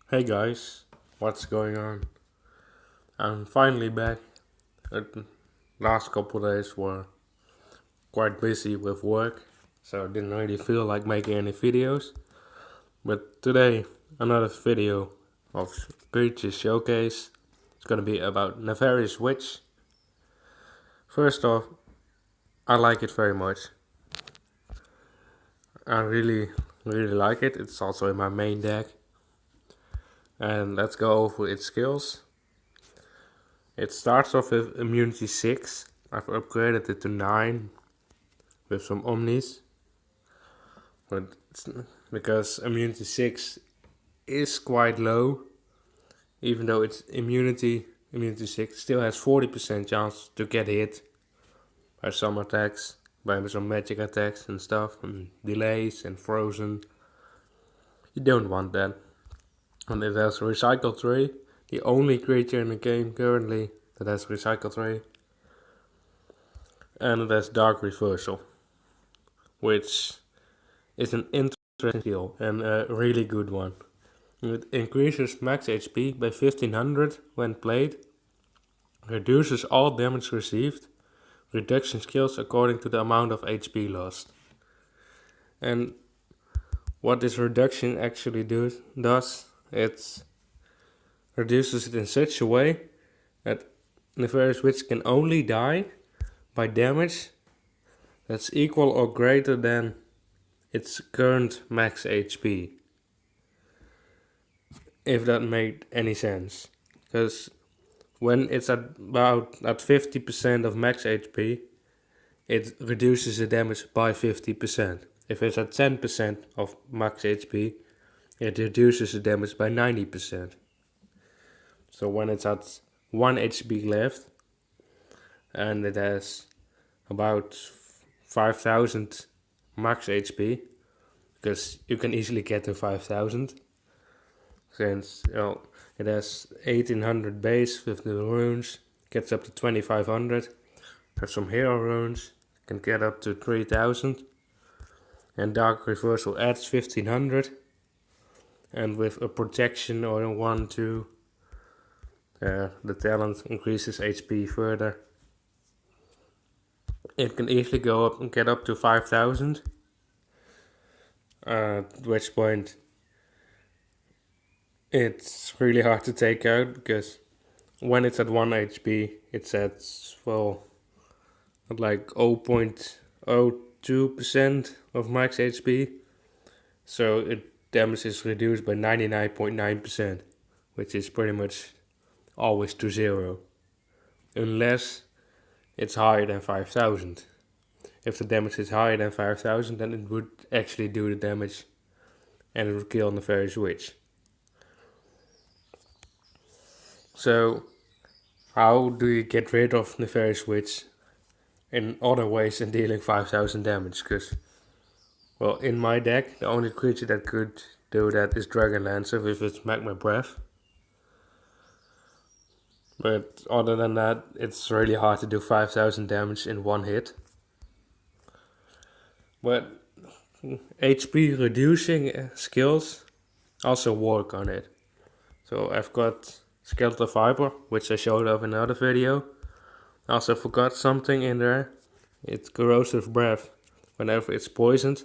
Hey guys, what's going on? I'm finally back. The last couple of days were quite busy with work, so I didn't really feel like making any videos. But today, another video of Creature Showcase. It's gonna be about Nefarious Witch. First off, I like it very much. I really like it. It's also in my main deck. And let's go over its skills. It starts off with immunity 6. I've upgraded it to 9 with some omnis. But because immunity 6 is quite low, even though it's immunity 6 still has 40% chance to get hit by some attacks, by some magic attacks and stuff, and delays and frozen. You don't want that. And it has Recycle 3, the only creature in the game currently that has Recycle 3. And it has Dark Reversal, which is an interesting skill and a really good one. It increases max HP by 1500 when played, reduces all damage received, reduction skills according to the amount of HP lost. And what this reduction actually does, it reduces it in such a way that Nefarious Witch can only die by damage that's equal or greater than its current max HP. If that made any sense. Because when it's at 50% of max HP, it reduces the damage by 50%. If it's at 10% of max HP, it reduces the damage by 90%. So when it's at 1 HP left, and it has about 5000 max HP, because you can easily get to 5000, since it has 1800 base with the runes, gets up to 2500, have some hero runes, can get up to 3000, and Dark Reversal adds 1500, and with a protection or a 1-2, the talent increases HP further. It can easily go up and get up to 5000, at which point it's really hard to take out, because when it's at 1 HP, it's at, like 0.02% of max HP. So damage is reduced by 99.9%, which is pretty much always to 0. Unless it's higher than 5000. If the damage is higher than 5000, then it would actually do the damage and it would kill Nefarious Witch. So, how do you get rid of Nefarious Witch in other ways than dealing 5000 damage? Because, well, in my deck, the only creature that could do that is Dragon Lancer with its Magma Breath. But other than that, it's really hard to do 5000 damage in one hit. But HP reducing skills also work on it. So I've got Skeletal Fiber, which I showed off in another video. I also forgot something in there. It's Corrosive Breath. Whenever it's poisoned,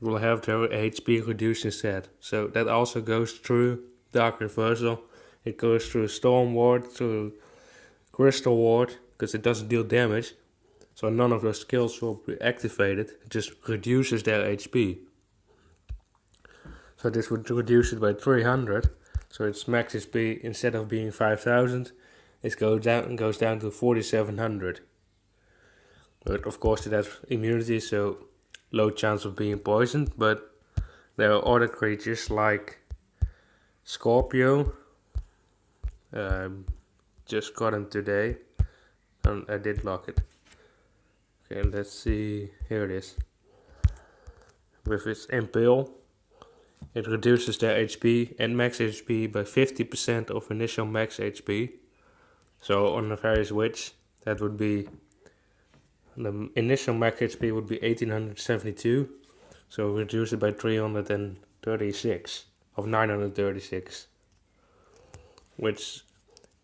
it will have their HP reduced instead. So that also goes through Dark Reversal. It goes through Storm Ward, through Crystal Ward, because it doesn't deal damage. So none of those skills will be activated. It just reduces their HP. So this would reduce it by 300. So its max HP, instead of being 5000, it goes down to 4700. But of course it has immunity, so low chance of being poisoned. But there are other creatures like Scorpio. Just got him today, and I did lock it. Okay, let's see. Here it is. With its Impale, it reduces their HP and max HP by 50% of initial max HP. So on Nefarious Witch, that would be, the initial max HP would be 1872. So reduce it by 336 of 936, which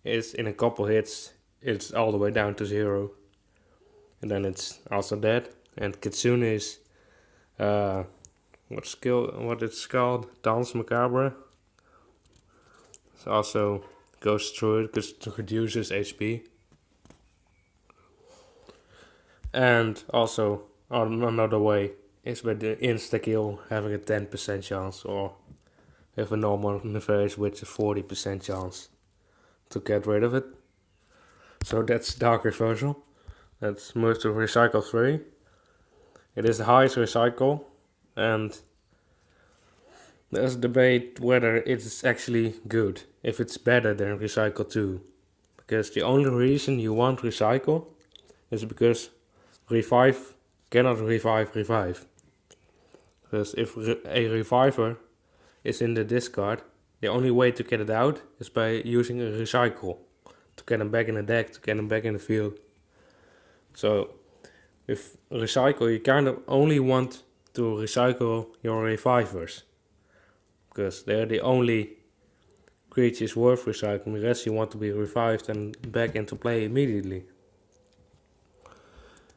is in a couple hits, it's all the way down to 0, and then it's also dead. And Kitsune is what it's called, Dance Macabre. It also goes through it because it reduces HP. And also on another way is with the insta kill having a 10% chance, or with a normal Nefarious Witch a 40% chance to get rid of it. So that's Dark Reversal. Let's move to Recycle 3. It is the highest recycle, and there's a debate whether it's actually good, if it's better than Recycle 2. Because the only reason you want Recycle is because Revive cannot revive. Because if a Reviver is in the discard, the only way to get it out is by using a Recycle. To get him back in the deck, to get him back in the field. So, with Recycle you kind of only want to recycle your Revivers. Because they're the only creatures worth recycling. The rest you want to be revived and back into play immediately.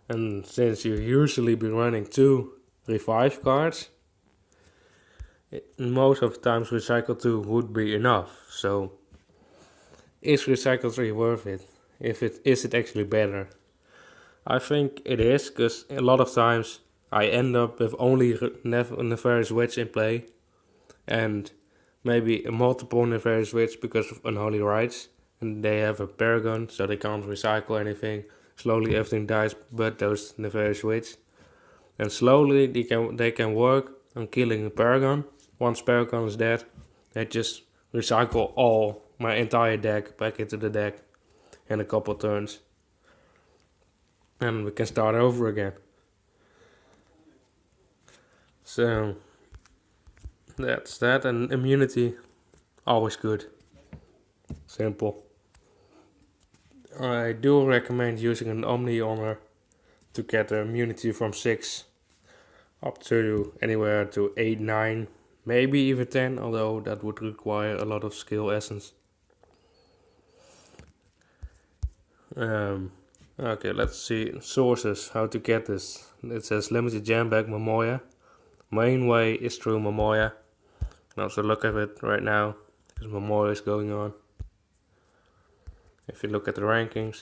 And since you usually be running 2 revive cards, most of the times Recycle 2 would be enough. So, is Recycle 3 worth it? Is it actually better? I think it is, because a lot of times I end up with only Nefarious Witch in play, and maybe a multiple Nefarious Witch because of Unholy Rites, and they have a Paragon, so they can't recycle anything. Slowly everything dies but those Nefarious Witch. And slowly they can work on killing the Paragon. Once Paragon is dead, they just recycle all my entire deck back into the deck in a couple turns. And we can start over again. So that's that, and immunity, always good. Simple. I do recommend using an Omni Honor to get the immunity from 6 up to anywhere to 8, 9, maybe even 10, although that would require a lot of skill essence. Okay, let's see sources, how to get this. It says limited jamback Momoya. Main way is through Momoya. You can also look at it right now, because Momoya is going on. If you look at the rankings,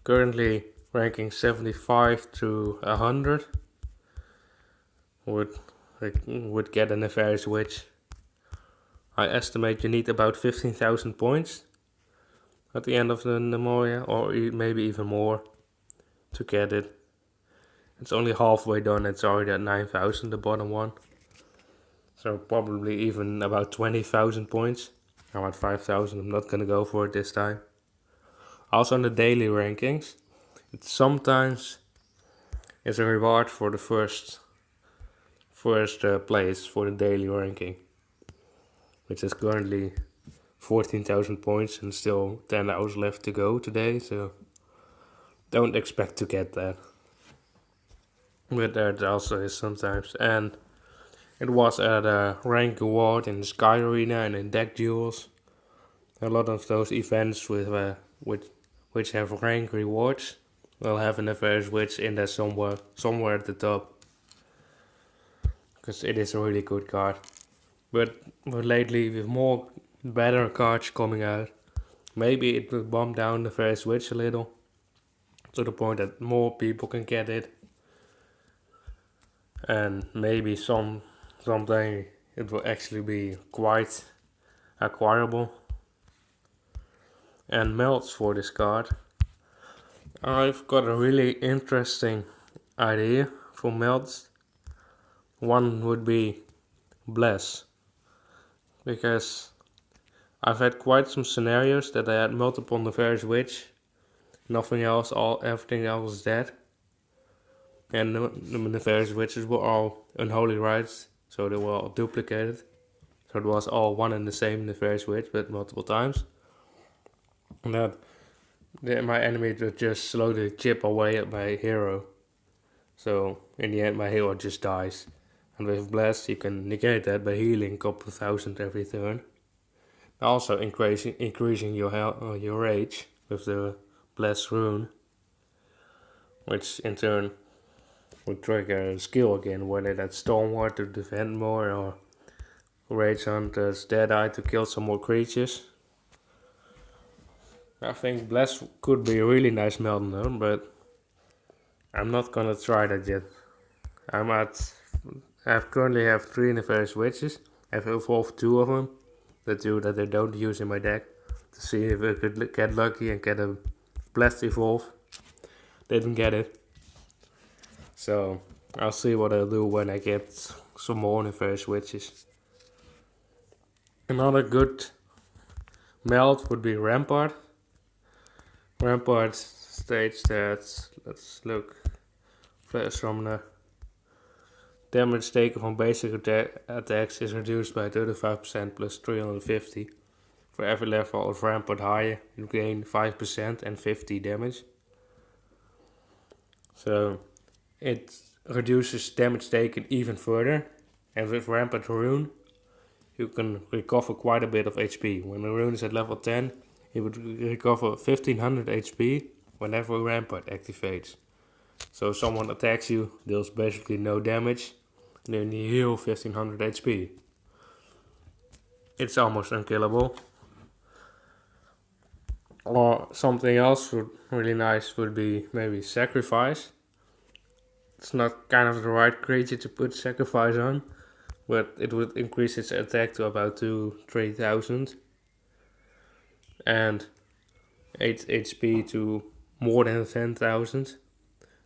currently ranking 75 to 100 would get a Nefarious Witch. I estimate you need about 15,000 points at the end of the Momoya, or maybe even more, to get it. It's only halfway done, it's already at 9,000, the bottom one. So probably even about 20,000 points. I'm at 5,000, I'm not gonna go for it this time. Also in the daily rankings, it sometimes is a reward for the first place for the daily ranking, which is currently 14,000 points and still 10 hours left to go today, so don't expect to get that. But that also is sometimes. And it was at a rank award in the Sky Arena and in deck duels. A lot of those events which have rank rewards will have a Nefarious Witch in there somewhere at the top. Because it is a really good card. But lately, with more better cards coming out, maybe it will bump down the Nefarious Witch a little, to the point that more people can get it. And maybe someday it will actually be quite acquirable. And melts for this card. I've got a really interesting idea for melts. One would be Bless. Because I've had quite some scenarios that I had multiple Nefarious Witch, nothing else, everything else is dead. And the Nefarious Witches were all Unholy Rites, so they were all duplicated. So it was all one and the same Nefarious Witch, but multiple times. And that my enemy would just slowly chip away at my hero. So in the end my hero just dies. And with Blast you can negate that by healing a couple thousand every turn. Also increasing your rage with the Blast rune, which in turn would trigger a skill again, whether that's Stormward to defend more or Rage Hunter's Deadeye to kill some more creatures. I think Blast could be a really nice meltdown, but I'm not gonna try that yet. I currently have 3 Nefarious Witches. I've evolved 2 of them, the 2 that I don't use in my deck, to see if I could get lucky and get a Blast evolve. Didn't get it. So I'll see what I'll do when I get some more Nefarious Witches. Another good melt would be Rampart. Rampart states that, let's look, from the damage taken from basic attacks is reduced by 35% plus 350. For every level of Rampart higher, you gain 5% and 50 damage. So it reduces damage taken even further, and with Rampart Rune you can recover quite a bit of HP. When the rune is at level 10, you would recover 1500 HP whenever Rampart activates. So if someone attacks you, deals basically no damage, and then you heal 1500 HP. It's almost unkillable. Or something else really nice would be maybe Sacrifice. It's not kind of the right creature to put Sacrifice on, but it would increase its attack to about 3,000 and 8 HP to more than 10,000.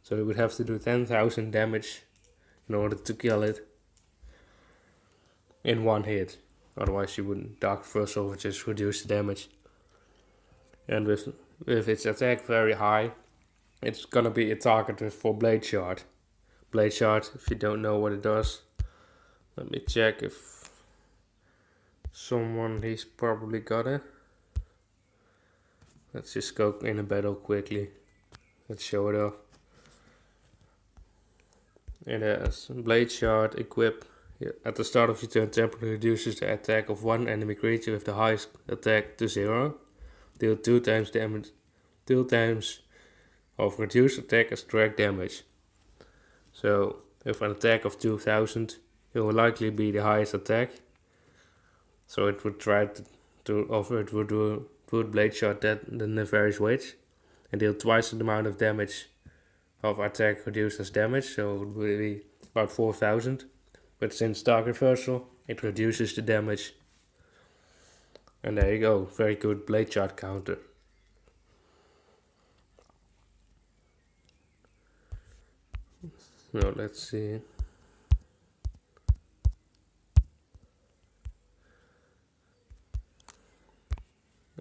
So you would have to do 10,000 damage in order to kill it in one hit. Otherwise you wouldn't. Dark Reversal would just reduce the damage. And with its attack very high, it's gonna be a target for Blade Shard. Blade Shard, if you don't know what it does, let me check if he's probably got it. Let's just go in a battle quickly. Let's show it off. It has Blade Shard equip. At the start of your turn, temporarily reduces the attack of one enemy creature with the highest attack to 0. Deal 2 times damage. 2 times of reduced attack as direct damage. So with an attack of 2000, it will likely be the highest attack. So it would try to would Blade Shot the Nefarious Witch and deal twice the amount of damage of attack reduced as damage, so it would be about 4000. But since Dark Reversal, it reduces the damage. And there you go, very good Blade Shot counter. So let's see.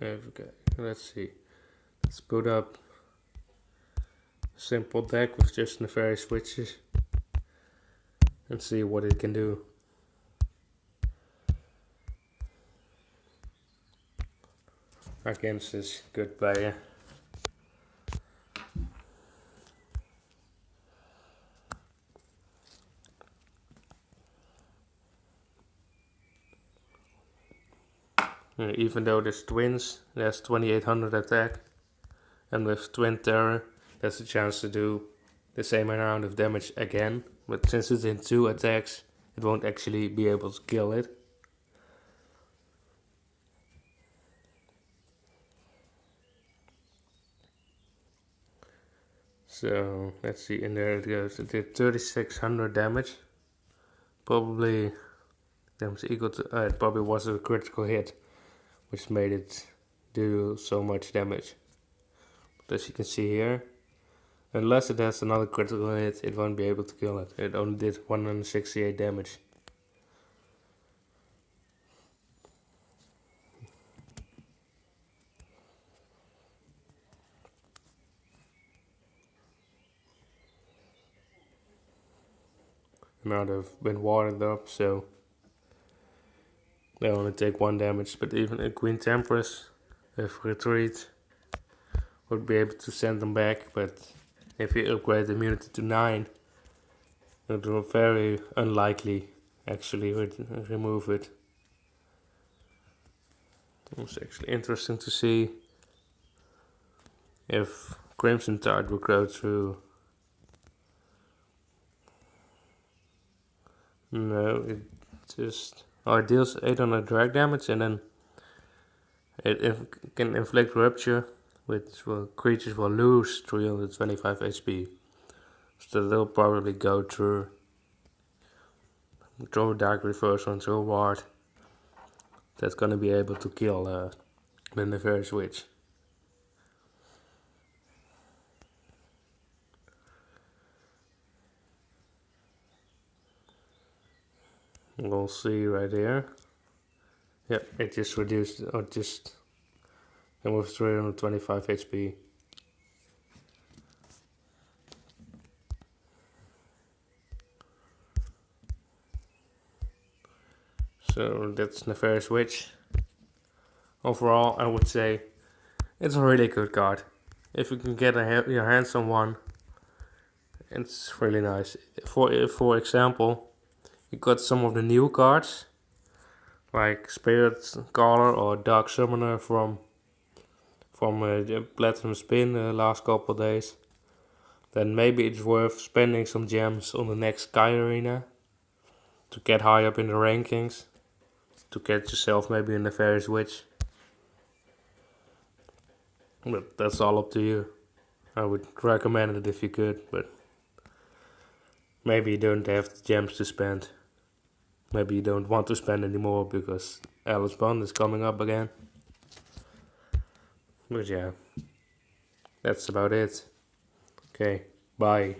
Okay, let's see. Let's put up a simple deck with just Nefarious Witches and see what it can do. Against this good player. Even though there's twins, there's 2800 attack, and with Twin Terror, there's a chance to do the same amount of damage again, but since it's in 2 attacks, it won't actually be able to kill it. So let's see, and there it goes. It did 3600 damage. Probably damage equal to. It probably was a critical hit, which made it do so much damage. But as you can see here, unless it has another critical hit, it won't be able to kill it. It only did 168 damage. Now they've been watered up, so they only take 1 damage. But even a Queen Tempress with Retreat would be able to send them back. But if you upgrade the immunity to 9, It will very unlikely actually remove it. It's actually interesting to see if Crimson Tide will go through. No, it just it deals 800 drag damage and then it can inflict rupture, which creatures will lose 325 HP. So they'll probably go through Dark Reversal into a ward that's gonna be able to kill the Nefarious Witch. We'll see right here. Yep, it just reduced, or just removed 325 HP. So that's Nefarious Witch. Overall, I would say it's a really good card. If you can get your hands on one, it's really nice. For example, you got some of the new cards, like Spirit Caller or Dark Summoner from the Platinum Spin the last couple of days. Then maybe it's worth spending some gems on the next Sky Arena to get high up in the rankings, to get yourself maybe a Nefarious Witch. But that's all up to you. I would recommend it if you could, but maybe you don't have the gems to spend. Maybe you don't want to spend anymore because Alice Bond is coming up again. But yeah, that's about it. Okay, bye.